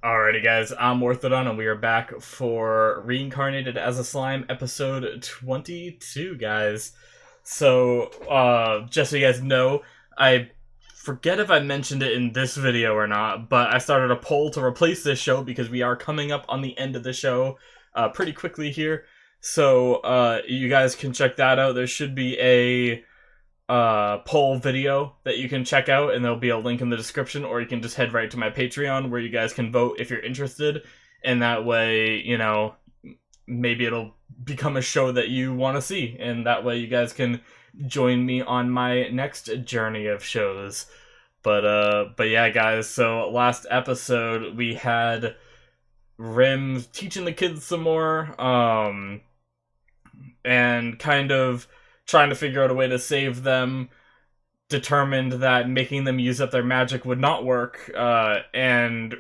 Alrighty, guys, I'm Morthadon, and we are back for Reincarnated as a Slime, episode 22, guys. Just so you guys know, I forget if I mentioned it in this video or not, but I started a poll to replace this show because we are coming up on the end of the show pretty quickly here. You guys can check that out. There should be a poll video that you can check out, and there'll be a link in the description, or you can just head right to my Patreon where you guys can vote if you're interested, and that way, maybe it'll become a show that you want to see, and that way you guys can join me on my next journey of shows. But yeah, guys, so last episode we had Rim teaching the kids some more, and kind of trying to figure out a way to save them, determined that making them use up their magic would not work, and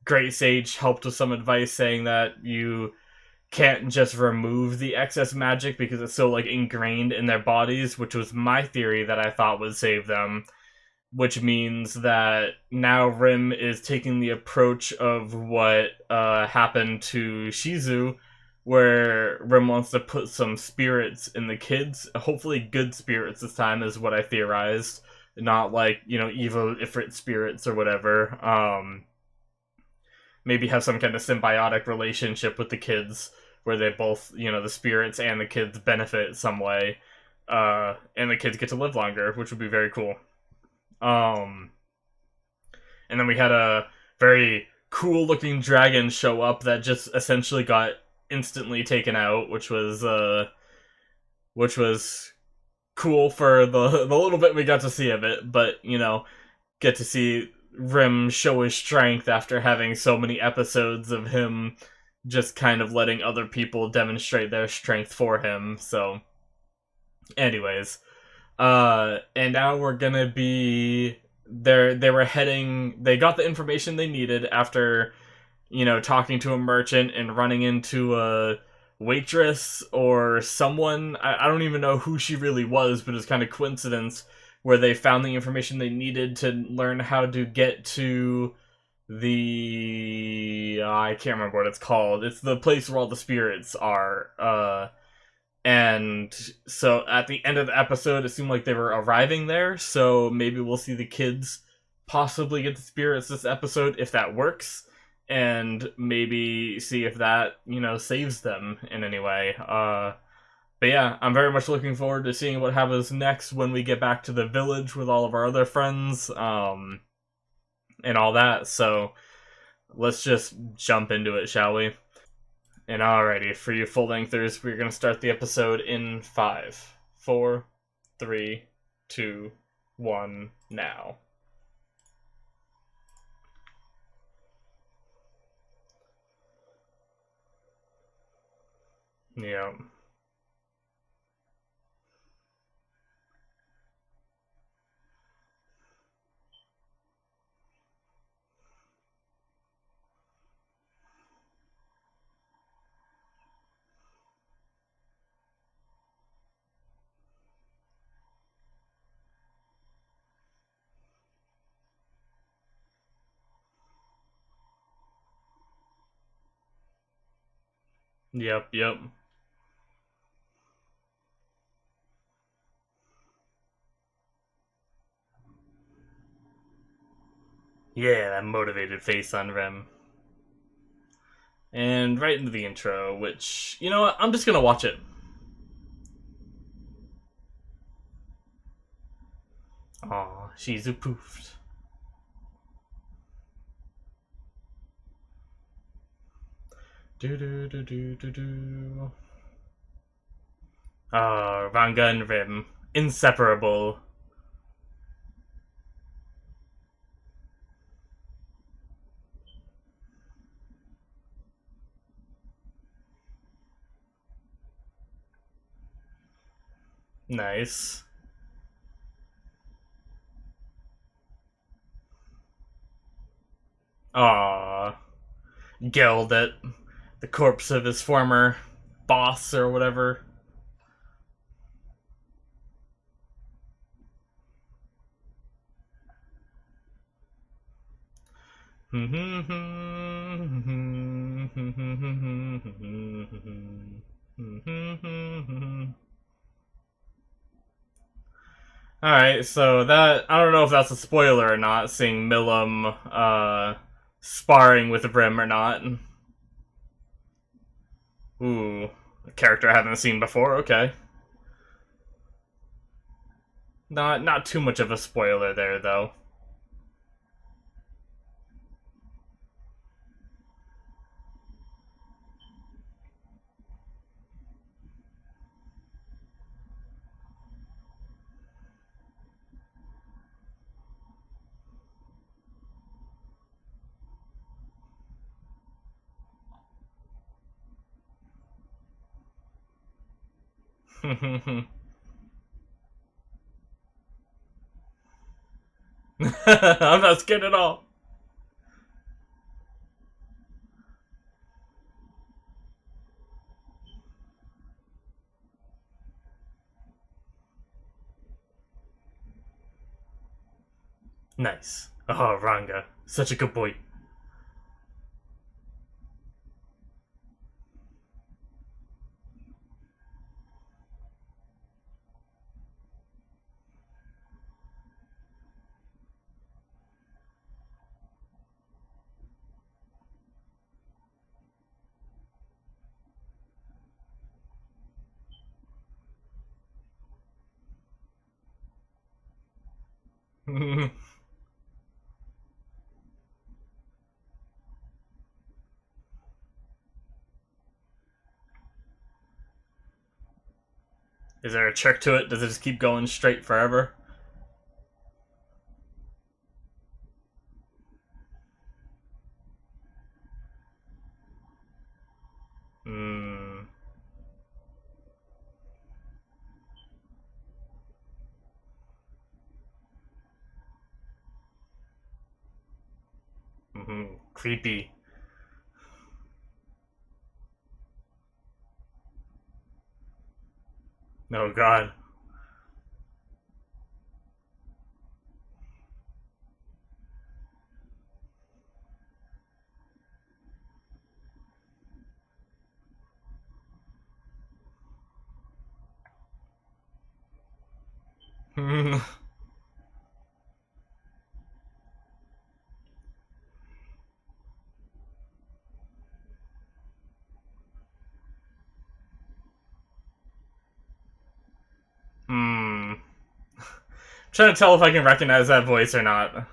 Great Sage helped with some advice saying that you can't just remove the excess magic because it's so, ingrained in their bodies, which was my theory that I thought would save them, which means that now Rim is taking the approach of what happened to Shizu, where Rim wants to put some spirits in the kids. Hopefully good spirits this time is what I theorized. Not evil Ifrit spirits or whatever. Maybe have some kind of symbiotic relationship with the kids where they both, the spirits and the kids benefit some way. And the kids get to live longer, which would be very cool. And then we had a very cool looking dragon show up that just essentially got instantly taken out, which was cool for the little bit we got to see of it, but get to see Rim show his strength after having so many episodes of him just kind of letting other people demonstrate their strength for him. So anyways, and now we're gonna be there. They got the information they needed after talking to a merchant and running into a waitress or someone. I don't even know who she really was, but it's kind of coincidence where they found the information they needed to learn how to get to the I can't remember what it's called. It's the place where all the spirits are. And so at the end of the episode, it seemed like they were arriving there, so maybe we'll see the kids possibly get the spirits this episode if that works, and maybe see if that, saves them in any way. But yeah, I'm very much looking forward to seeing what happens next when we get back to the village with all of our other friends, and all that, so let's just jump into it, shall we? And alrighty, for you full-lengthers, we're going to start the episode in 5, 4, 3, 2, 1, now. Yeah. Yep. Yeah, that motivated face on Rem. And right into the intro, which, you know what, I'm just gonna watch it. Aw, she's a poofed. Do. Ah, Vanga and Rim. Inseparable. Nice. Ah, Geld, the corpse of his former boss or whatever. Alright, so that, I don't know if that's a spoiler or not, seeing Milim, sparring with Brim or not. Ooh, a character I haven't seen before, okay. Not too much of a spoiler there, though. I'm not scared at all. Nice. Oh, Ranga. Such a good boy. Is there a trick to it? Does it just keep going straight forever? Hmm. Creepy. Oh god. Hmm. Trying to tell if I can recognize that voice or not.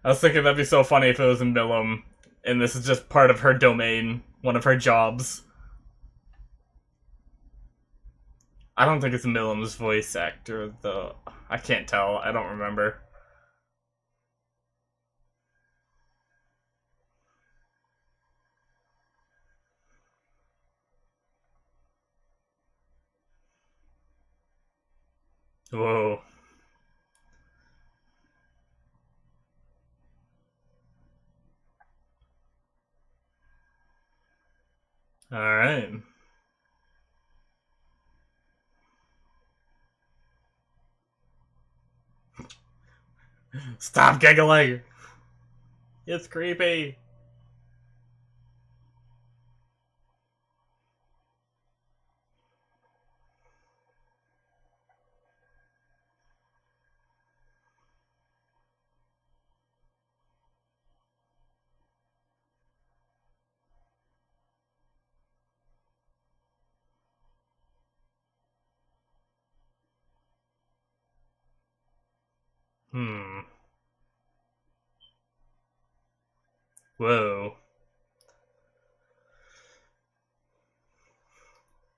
I was thinking that'd be so funny if it was in Milim, and this is just part of her domain, one of her jobs. I don't think it's Milim's voice actor, though. I can't tell. I don't remember. Whoa. Alright. Stop giggling! It's creepy! Hmm. Whoa.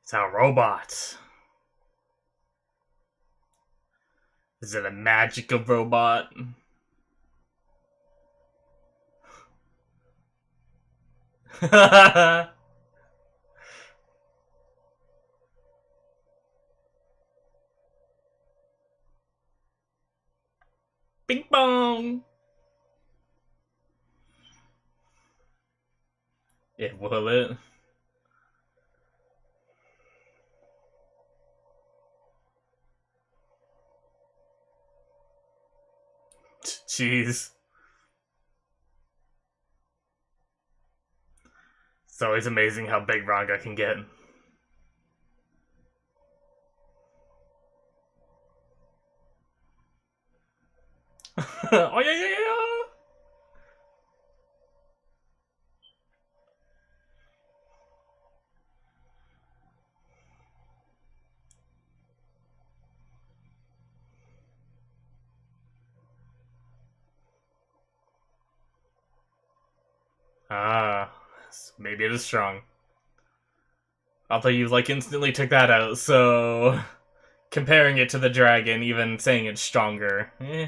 It's a robot. Is it a magical robot? Ping pong! It will it? Jeez. It's always amazing how big Ranga can get. Oh yeah, yeah, yeah. Ah, maybe it is strong. Although you like instantly took that out, so comparing it to the dragon, even saying it's stronger. Eh.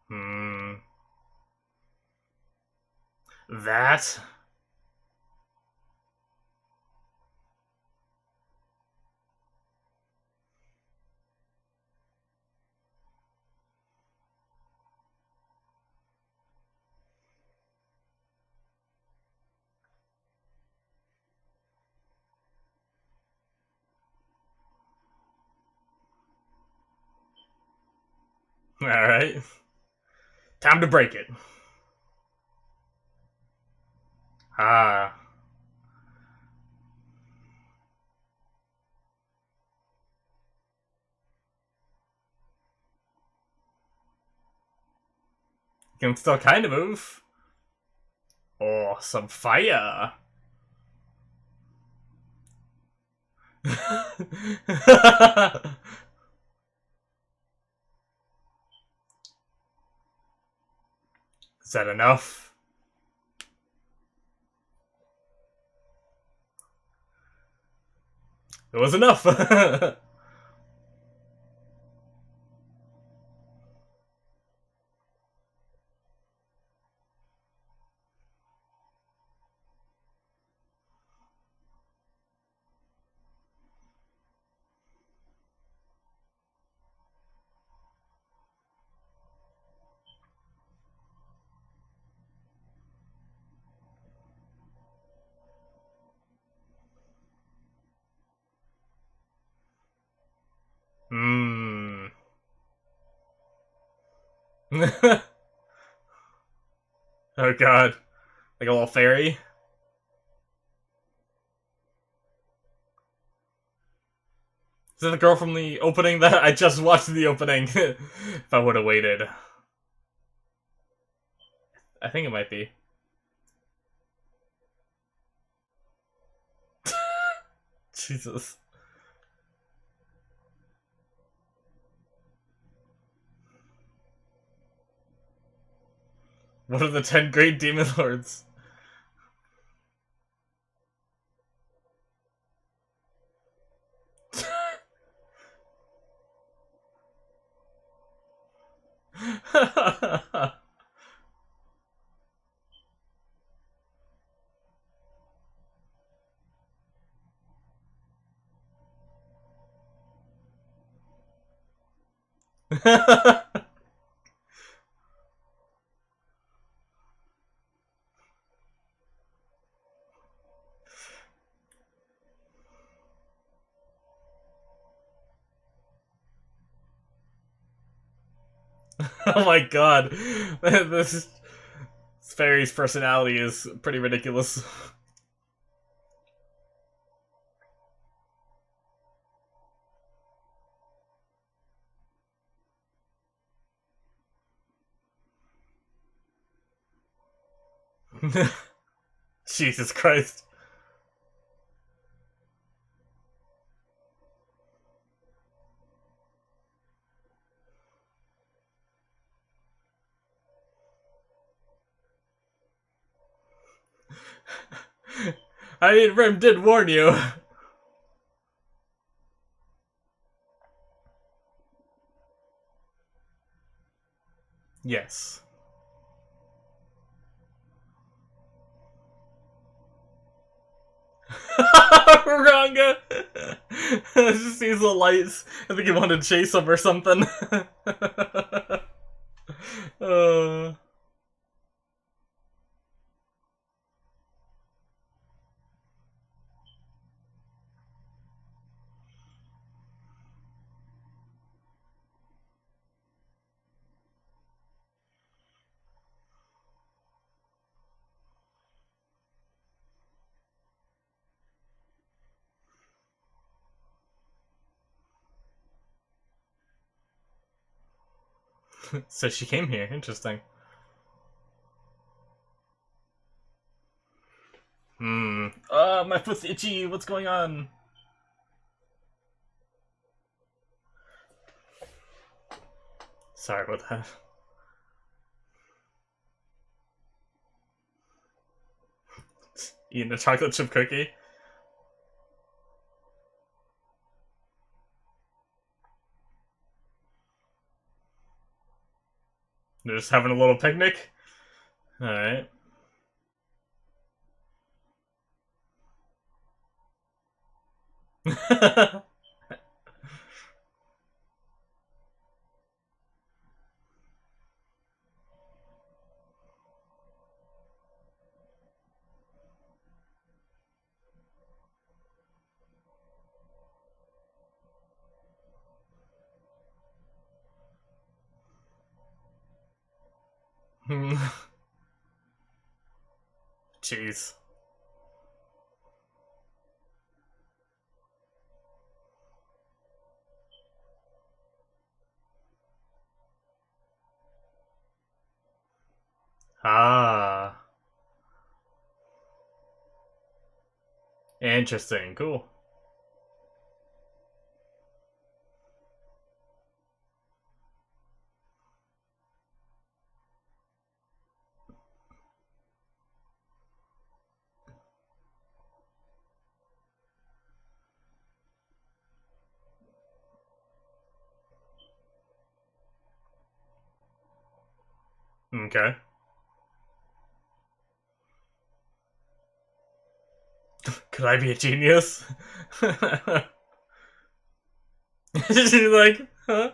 Hmm. That? Alright. Time to break it. Ah. You can still kind of move. Oh, some fire. Is that enough? It was enough. Hmm. Oh god. Like a little fairy? Is that the girl from the opening that I just watched the opening? If I would have waited. I think it might be. Jesus. What are the 10 great demon lords? Oh my god. This fairy's personality is pretty ridiculous. Jesus Christ. I mean, Rim did warn you. Yes. Ranga just sees the lights. I think he wanted to chase him or something. uh, so she came here. Interesting. My foot's itchy. What's going on? Sorry about that. Eating a chocolate chip cookie. They're just having a little picnic. Alright. Jeez. Ah. Interesting. Cool. Okay. Could I be a genius? She's like, huh?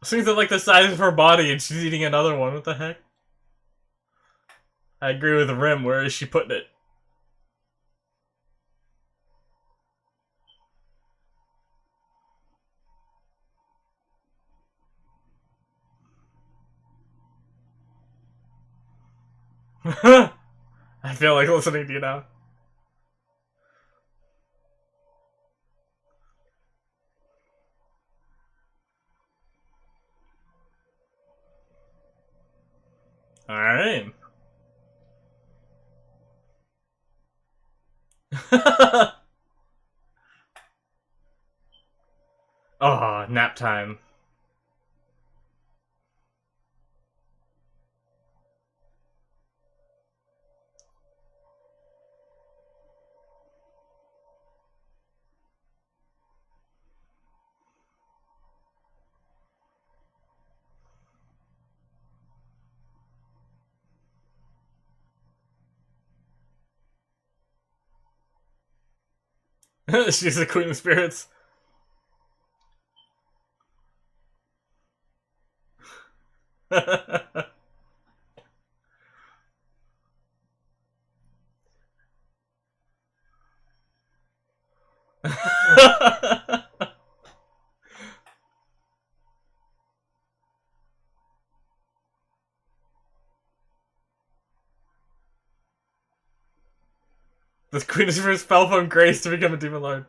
Seems like the size of her body and she's eating another one. What the heck? I agree with Rim. Where is she putting it? I feel like listening to you now. Alright. Oh, nap time. She's the queen of spirits. The queen of spirits fell from grace to become a demon lord.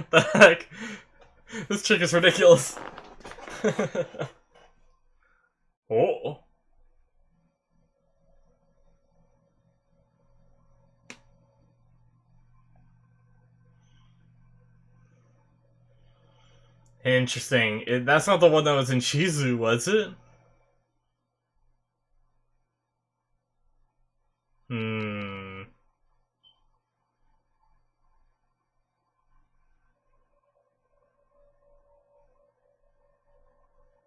The heck? This chick is ridiculous. Oh. Interesting. That's not the one that was in Shizu, was it?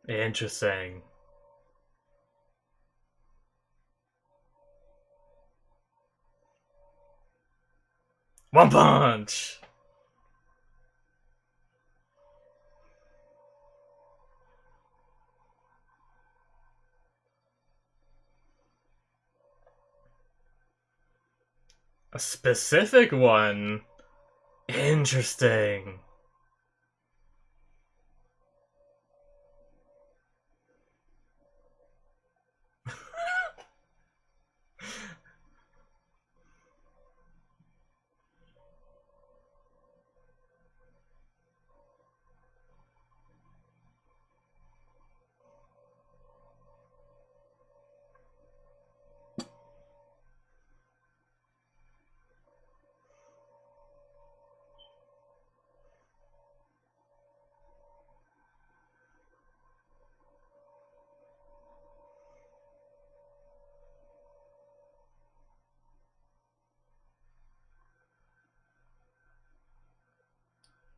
Interesting. One Punch! A specific one? Interesting.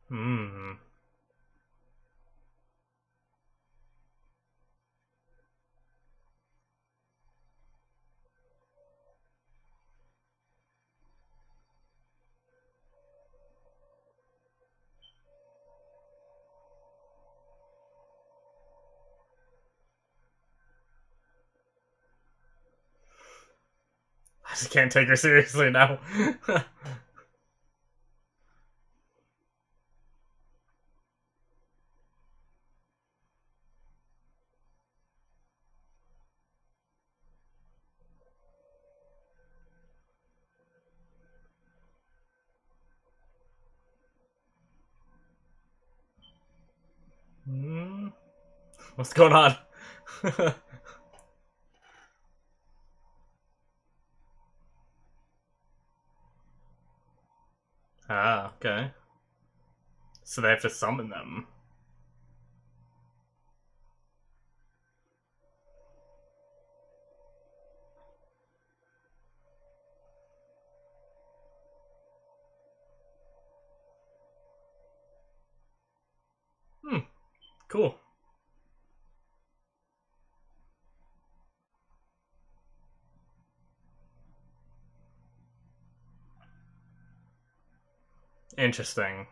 Hmm. I just can't take her seriously now. Hmm. What's going on? Ah, okay. So they have to summon them. Hmm, cool. Interesting.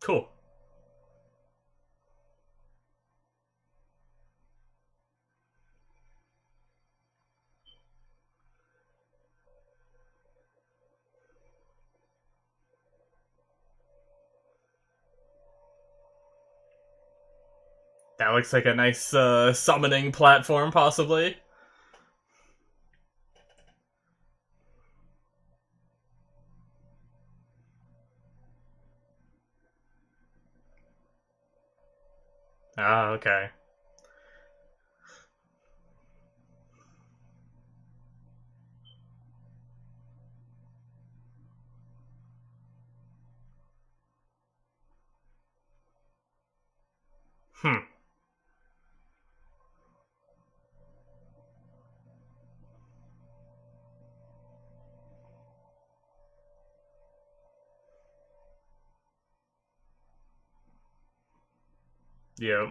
Cool. That looks like a nice summoning platform, possibly. Ah, okay. Hmm. Yep.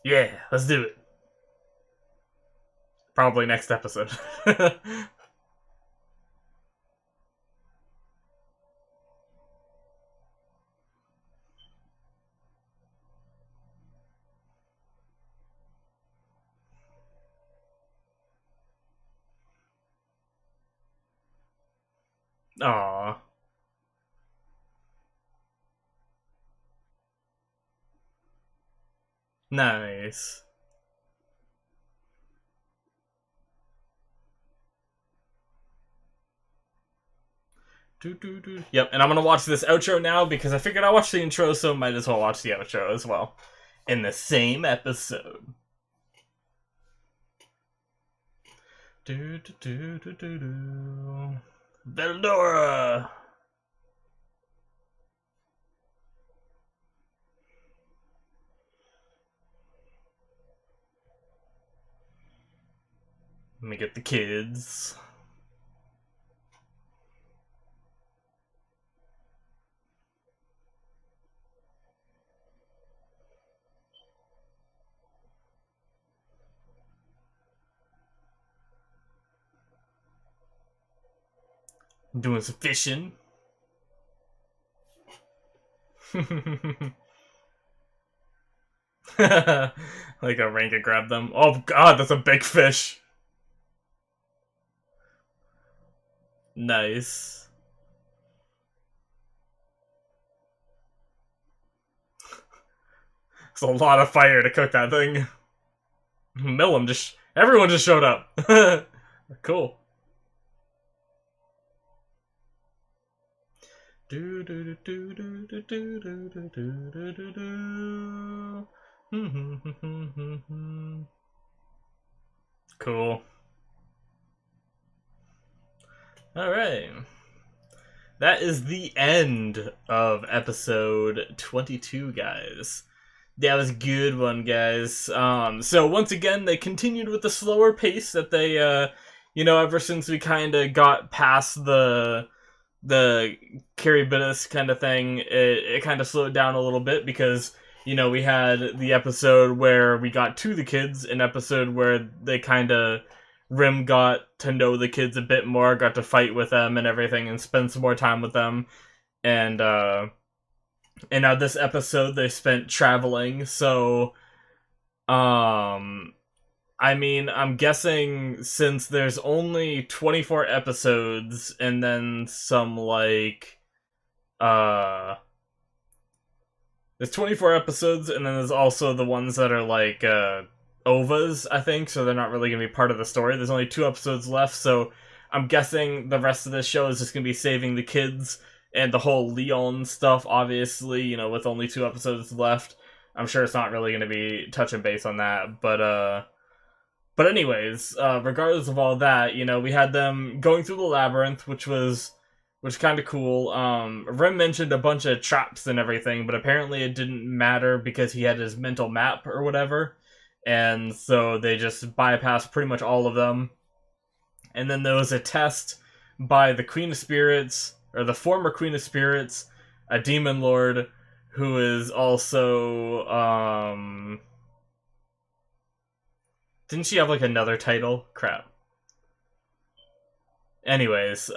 Yeah, let's do it. Probably next episode. Aw, nice. Yep, and I'm gonna watch this outro now because I figured I watched the intro, so might as well watch the outro as well. In the same episode. Veldora! Let me get the kids. I'm doing some fishing. Like a rain could grab them. Oh god, that's a big fish. Nice. It's a lot of fire to cook that thing. Millum just... Everyone just showed up. Cool. Cool. Alright. That is the end of episode 22, guys. That was a good one, guys. So once again, they continued with the slower pace that they, ever since we kind of got past the Kiribidis kind of thing, it kind of slowed down a little bit because, we had the episode where we got to the kids, an episode where they kind of, Rim got to know the kids a bit more, got to fight with them and everything, and spend some more time with them. And now this episode they spent traveling, so, I'm guessing since there's only 24 episodes, and then some, there's 24 episodes, and then there's also the ones that are, OVAs, I think, so they're not really going to be part of the story. There's only 2 episodes left, so I'm guessing the rest of this show is just going to be saving the kids, and the whole Leon stuff, obviously, with only 2 episodes left. I'm sure it's not really going to be touching base on that, but anyways, regardless of all that, we had them going through the labyrinth, which kind of cool. Rim mentioned a bunch of traps and everything, but apparently it didn't matter because he had his mental map or whatever. And so they just bypassed pretty much all of them. And then there was a test by the Queen of Spirits, or the former Queen of Spirits, a demon lord, who is also, didn't she have, another title? Crap. Anyways,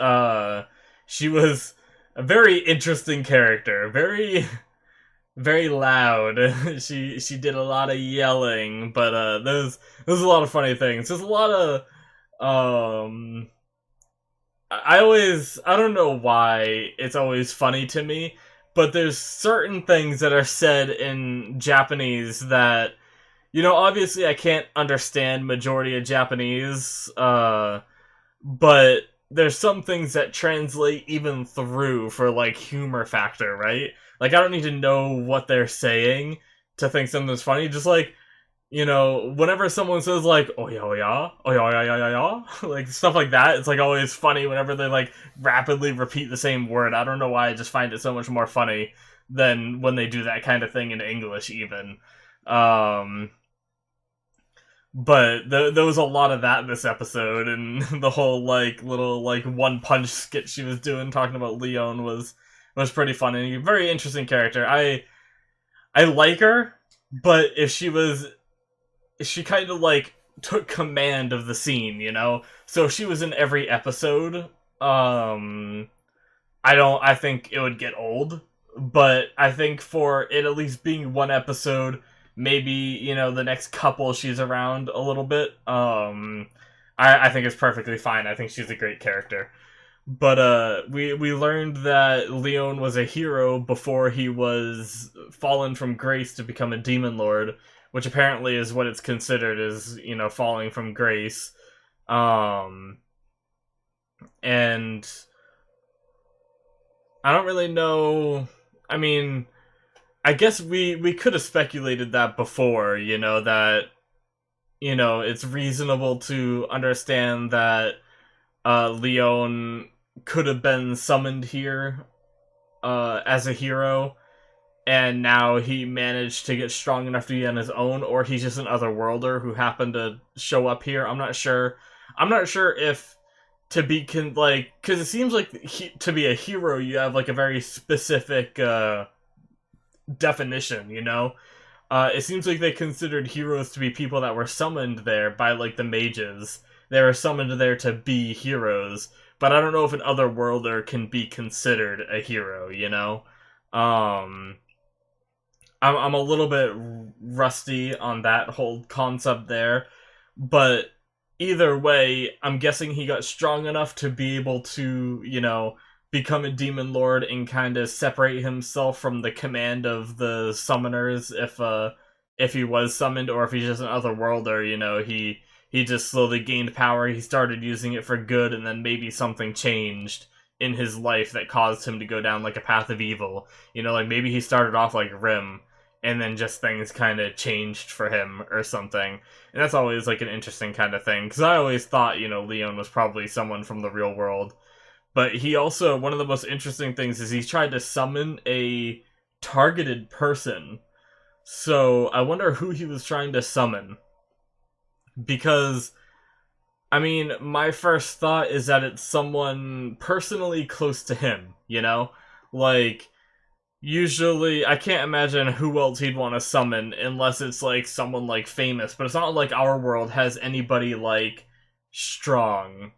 she was a very interesting character. Very... very loud. She did a lot of yelling, but there's a lot of funny things. There's a lot of I don't know why it's always funny to me, but there's certain things that are said in Japanese that obviously I can't understand majority of Japanese, but there's some things that translate even through for humor factor, right? I don't need to know what they're saying to think something's funny. Just whenever someone says oh yeah, oh yeah, oh yeah, yeah, yeah, yeah, yeah, stuff like that, it's always funny whenever they rapidly repeat the same word. I don't know why, I just find it so much more funny than when they do that kind of thing in English even. But there was a lot of that in this episode, and the whole little one punch skit she was doing talking about Leon was pretty funny. Very interesting character. I like her, but if she kind of took command of the scene, So if she was in every episode, I think it would get old. But I think for it at least being one episode, maybe, the next couple she's around a little bit, I think it's perfectly fine. I think she's a great character. But we learned that Leon was a hero before he was fallen from grace to become a demon lord, which apparently is what it's considered, is falling from grace. And I don't really know. I mean, I guess we could have speculated that before, that it's reasonable to understand that Leon could have been summoned here as a hero, and now he managed to get strong enough to be on his own, or he's just an otherworlder who happened to show up here. I'm not sure. I'm not sure if to be because it seems like to be a hero, you have like a very specific definition. It seems like they considered heroes to be people that were summoned there by like the mages. They were summoned there to be heroes, but I don't know if an otherworlder can be considered a hero. Um, I'm a little bit rusty on that whole concept there, but either way, I'm guessing he got strong enough to be able to, become a demon lord and kind of separate himself from the command of the summoners if he was summoned, or if he's just an otherworlder. He just slowly gained power. He started using it for good, and then maybe something changed in his life that caused him to go down like a path of evil. Like maybe he started off like Rim, and then just things kind of changed for him or something. And that's always like an interesting kind of thing, because I always thought, Leon was probably someone from the real world. But he also, one of the most interesting things is he tried to summon a targeted person. So I wonder who he was trying to summon. Because, I mean, my first thought is that it's someone personally close to him, Like, usually, I can't imagine who else he'd want to summon unless it's, like, someone, like, famous. But it's not like our world has anybody, like, strong,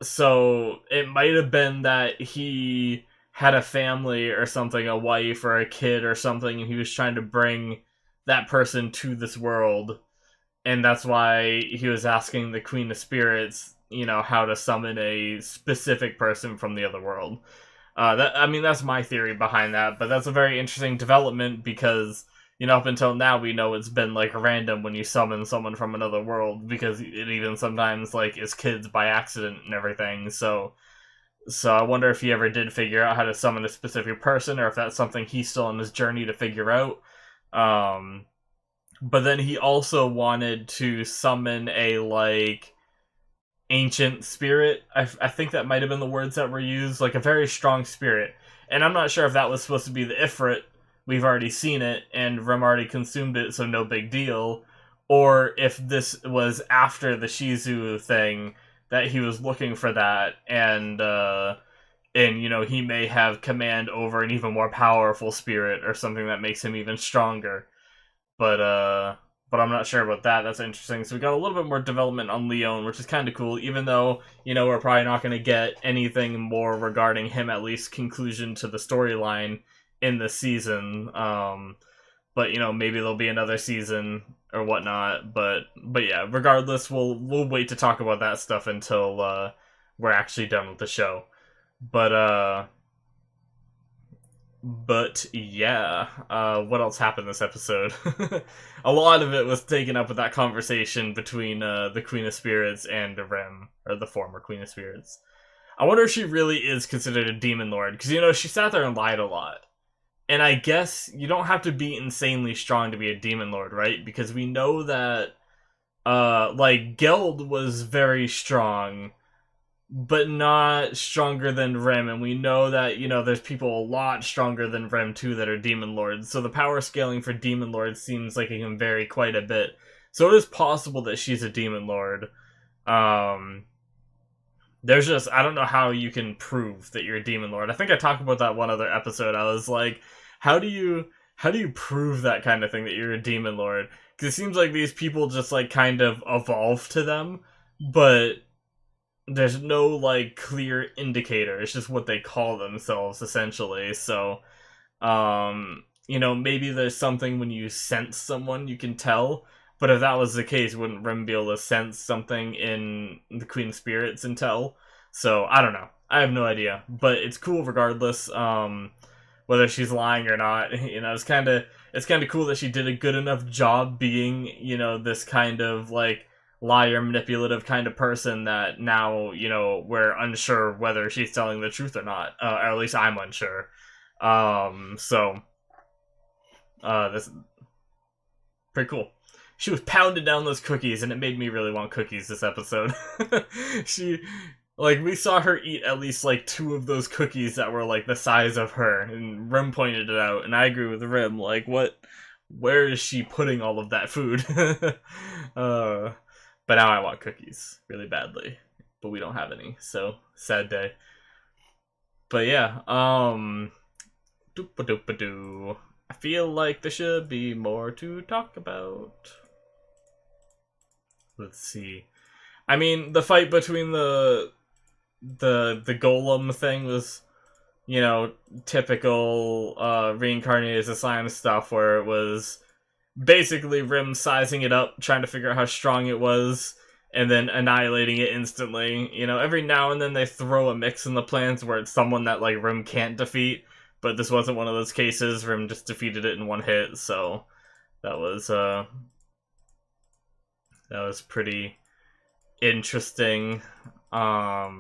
So, it might have been that he had a family or something, a wife or a kid or something, and he was trying to bring that person to this world. And that's why he was asking the Queen of Spirits, how to summon a specific person from the other world. That's my theory behind that, but that's a very interesting development because, up until now we know it's been, like, random when you summon someone from another world, because it even sometimes, like, is kids by accident and everything, so I wonder if he ever did figure out how to summon a specific person, or if that's something he's still on his journey to figure out. But then he also wanted to summon a, like, ancient spirit. I think that might have been the words that were used, like a very strong spirit. And I'm not sure if that was supposed to be the Ifrit. We've already seen it, and Rem already consumed it, so no big deal. Or if this was after the Shizu thing, that he was looking for that, and he may have command over an even more powerful spirit, or something that makes him even stronger. But I'm not sure about that. That's interesting. So we got a little bit more development on Leon, which is kind of cool, even though, we're probably not going to get anything more regarding him, at least conclusion to the storyline in the season. But, maybe there'll be another season or whatnot. But yeah, regardless, we'll wait to talk about that stuff until we're actually done with the show. But yeah, what else happened this episode? A lot of it was taken up with that conversation between the Queen of Spirits and Rem, or the former Queen of Spirits. I wonder if she really is considered a demon lord, because she sat there and lied a lot. And I guess you don't have to be insanely strong to be a demon lord, right? Because we know that, Geld was very strong, but not stronger than Rem, and we know that, there's people a lot stronger than Rem too that are demon lords, so the power scaling for demon lords seems like it can vary quite a bit. So it is possible that she's a demon lord. There's just, I don't know how you can prove that you're a demon lord. I think I talked about that one other episode. I was like, how do you prove that kind of thing, that you're a demon lord? Because it seems like these people just, like, kind of evolve to them, but there's no, like, clear indicator. It's just what they call themselves, essentially. So, maybe there's something when you sense someone you can tell. But if that was the case, wouldn't Rem be able to sense something in the Queen of Spirits and tell? So, I don't know. I have no idea. But it's cool regardless, whether she's lying or not. It's kind of cool that she did a good enough job being, this kind of, like, liar, manipulative kind of person that now, you know, we're unsure whether she's telling the truth or not. Or at least I'm unsure. So this is pretty cool. She was pounding down those cookies, and it made me really want cookies this episode. she, like, we saw her eat at least, like, 2 of those cookies that were, like, the size of her, and Rim pointed it out, and I agree with Rim, like, where is she putting all of that food? But now I want cookies, really badly, but we don't have any, so, sad day. But yeah, doop-a-doop-a-doo. I feel like there should be more to talk about. Let's see. I mean, the fight between the golem thing was, you know, typical Reincarnated as a slime stuff, where it was basically Rim sizing it up, trying to figure out how strong it was, and then annihilating it instantly. You know, every now and then they throw a mix in the plans where it's someone that, like, Rim can't defeat, but this wasn't one of those cases. Rim just defeated it in one hit, so that was pretty interesting. I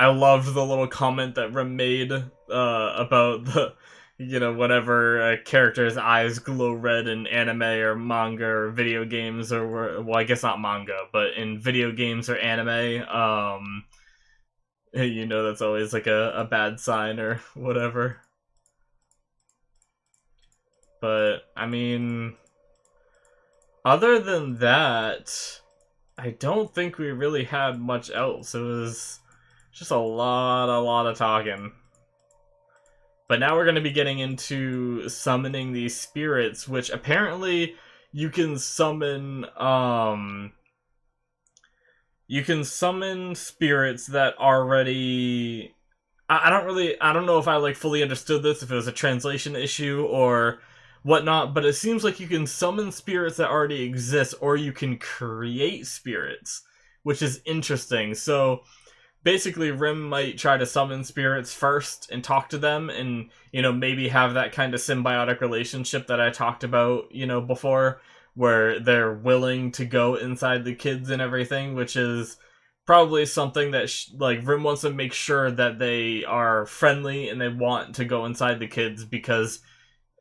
loved the little comment that Rim made about the, you know, whenever a character's eyes glow red in anime or manga or video games, or, well, I guess not manga, but in video games or anime, you know, that's always like a bad sign or whatever. But, I mean, other than that, I don't think we really had much else. It was just a lot of talking. But now we're going to be getting into summoning these spirits, which apparently you can summon, you can summon spirits that already... I don't know if I, like, fully understood this, if it was a translation issue or whatnot, but it seems like you can summon spirits that already exist, or you can create spirits, which is interesting. So basically, Rim might try to summon spirits first and talk to them, and, you know, maybe have that kind of symbiotic relationship that I talked about, you know, before, where they're willing to go inside the kids and everything, which is probably something that, like, Rim wants to make sure that they are friendly and they want to go inside the kids, because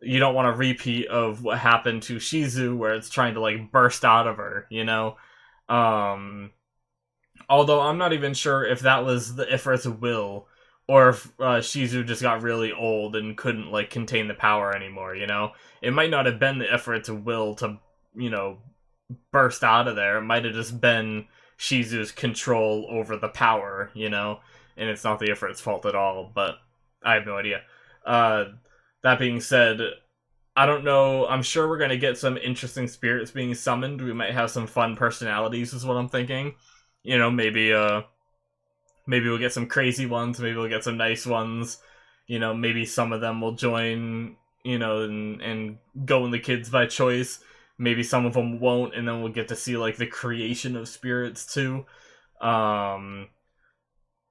you don't want a repeat of what happened to Shizu, where it's trying to, like, burst out of her, you know? Although I'm not even sure if that was the Ifrit's will, or if Shizu just got really old and couldn't, like, contain the power anymore, you know? It might not have been the Ifrit's will to, you know, burst out of there. It might have just been Shizu's control over the power, you know? And it's not the Ifrit's fault at all, but I have no idea. That being said, I don't know. I'm sure we're going to get some interesting spirits being summoned. We might have some fun personalities, is what I'm thinking. You know, maybe we'll get some crazy ones, maybe we'll get some nice ones. You know, maybe some of them will join, you know, and go in the kids by choice. Maybe some of them won't, and then we'll get to see, like, the creation of spirits too. But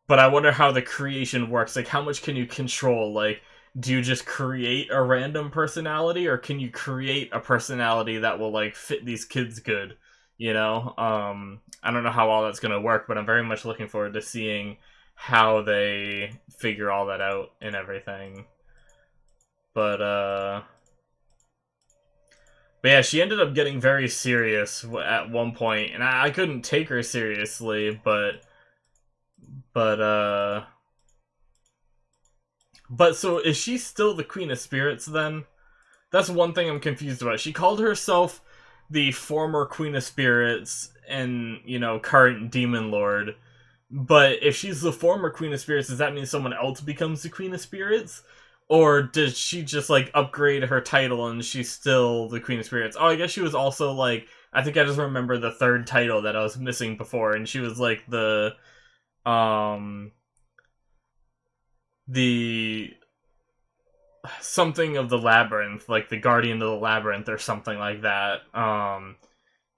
I wonder how the creation works. Like, how much can you control? Like, do you just create a random personality, or can you create a personality that will, like, fit these kids good? You know? I don't know how all that's gonna work, but I'm very much looking forward to seeing how they figure all that out and everything. But yeah, she ended up getting very serious at one point, and I couldn't take her seriously, but so is she still the Queen of Spirits then? That's one thing I'm confused about. She called herself the former Queen of Spirits and, you know, current Demon Lord. But if she's the former Queen of Spirits, does that mean someone else becomes the Queen of Spirits? Or did she just, like, upgrade her title and she's still the Queen of Spirits? Oh, I guess she was also, like, I think I just remember the third title that I was missing before, and she was, like, the something of the labyrinth, like the Guardian of the Labyrinth or something like that. And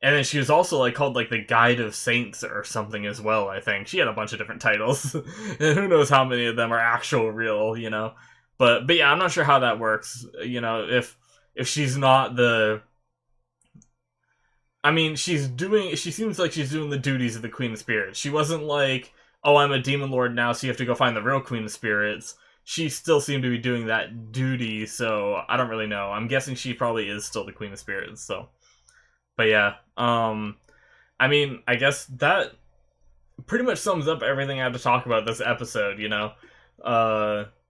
then she was also, like, called, like, the Guide of Saints or something as well, I think. She had a bunch of different titles. And who knows how many of them are actual real, you know? But yeah, I'm not sure how that works. You know, if she's not the I mean, she seems like she's doing the duties of the Queen of Spirits. She wasn't like, oh, I'm a demon lord now, so you have to go find the real Queen of Spirits. She still seemed to be doing that duty, so I don't really know. I'm guessing she probably is still the Queen of Spirits, so. But yeah, I mean, I guess that pretty much sums up everything I had to talk about this episode, you know?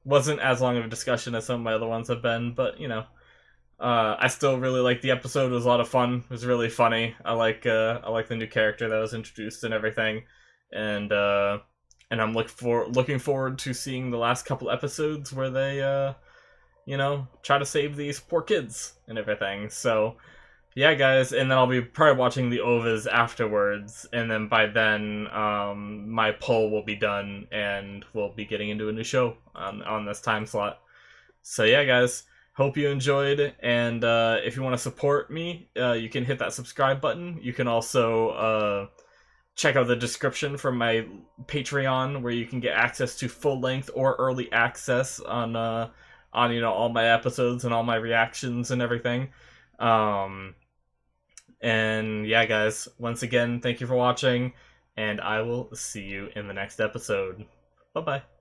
Wasn't as long of a discussion as some of my other ones have been, but, you know. I still really like the episode. It was a lot of fun. It was really funny. I like the new character that was introduced and everything, and I'm looking forward to seeing the last couple episodes where they you know, try to save these poor kids and everything. So yeah, guys, and then I'll be probably watching the OVAs afterwards, and then by then my poll will be done, and we'll be getting into a new show on this time slot. So yeah, guys. Hope you enjoyed, and if you want to support me, you can hit that subscribe button. You can also check out the description for my Patreon, where you can get access to full-length or early access on you know, all my episodes and all my reactions and everything. And yeah, guys, once again, thank you for watching, and I will see you in the next episode. Bye-bye.